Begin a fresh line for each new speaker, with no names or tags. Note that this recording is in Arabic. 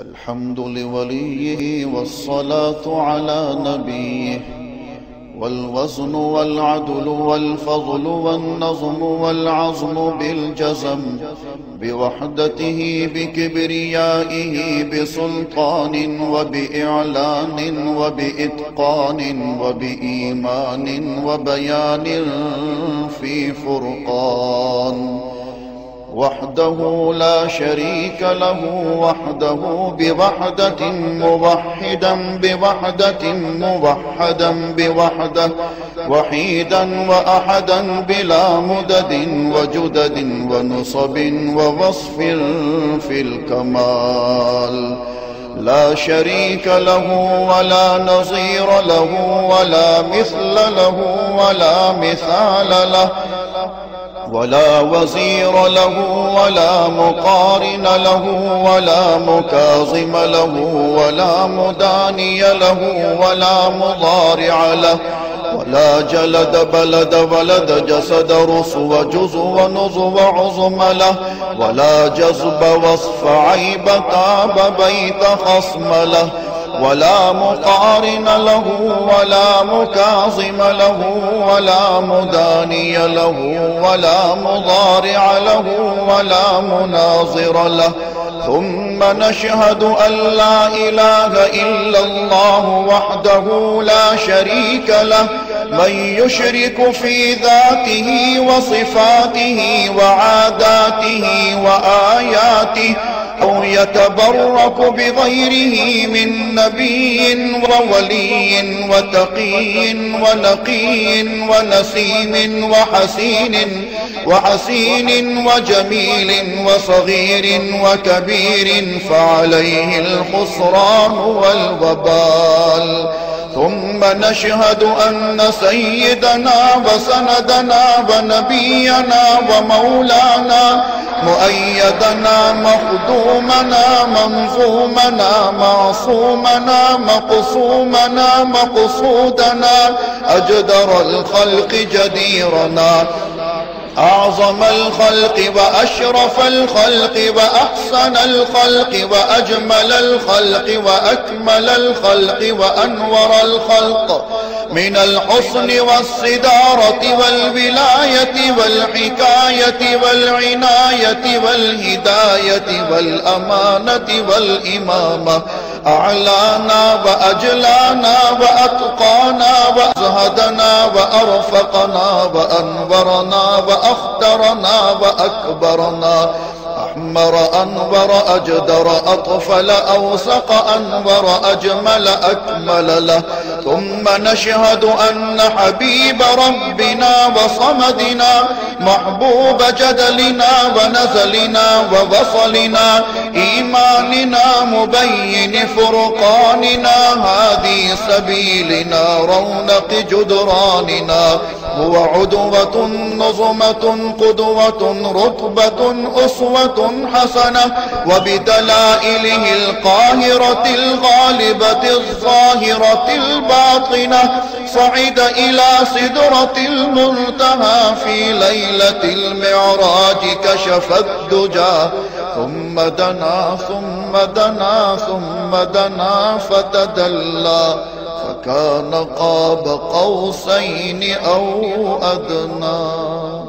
الحمد لوليه والصلاة على نبيه، والوزن والعدل والفضل والنظم والعزم بالجزم، بوحدته بكبريائه بسلطان وبإعلان وبإتقان وبإيمان وبيان في فرقان، وحده لا شريك له، وحده بوحدة موحدا بوحدة موحدا بوحدة، وحيدا وأحدا بلا مدد وجدد ونصب ووصف في الكمال، لا شريك له ولا نظير له ولا مثل له ولا مثال له، ولا وزير له ولا مقارن له ولا مكاظم له ولا مداني له ولا مضارع له، ولا جلد بلد ولد جسد رسو جزو ونظو عظم له، ولا جذب وصف عيب تاب بيت خصم له، ولا مقارن له ولا مكاظم له ولا مداني له ولا مضارع له ولا مناظر له. ثم نشهد أن لا إله إلا الله وحده لا شريك له، من يشرك في ذاته وصفاته وعاداته وآياته أو يتبرك بغيره من نبي وولي وتقي ونقي ونسيم وحسين وجميل وصغير وكبير، فعليه الخسران والوبال. ثم نشهد أن سيدنا وسندنا ونبينا ومولانا مؤيدنا مخدومنا منظومنا معصومنا مقصومنا مقصودنا أجدر الخلق جديرنا أعظم الخلق وأشرف الخلق وأحسن الخلق وأجمل الخلق وأكمل الخلق وأنور الخلق، من الحسن والصدارة والولاية والحكاية والعناية والهداية والأمانة والإمامة، أعلانا وأجلانا وأتقانا وأزهدنا وأرفقنا وأنورنا وأخدرنا وأكبرنا، أحمر أنور أجدر أطفل أوسق أنور أجمل أكمل له. ثم نشهد أن حبيب ربنا وصمدنا محبوب جدلنا ونزلنا ووصلنا إيماننا مبين فرقاننا هادي سبيلنا رونق جدراننا، هو عدوة نظمة قدوة رتبة أسوة حسنة، وبدلائله القاهرة الغالبة الظاهرة الباطنة صعد إلى سدرة المنتهى في ليلة المعراج كشف الدجى، ثم دنا ثم دنا ثم دنا فتدلى فكان قاب قوسين أو أدنى.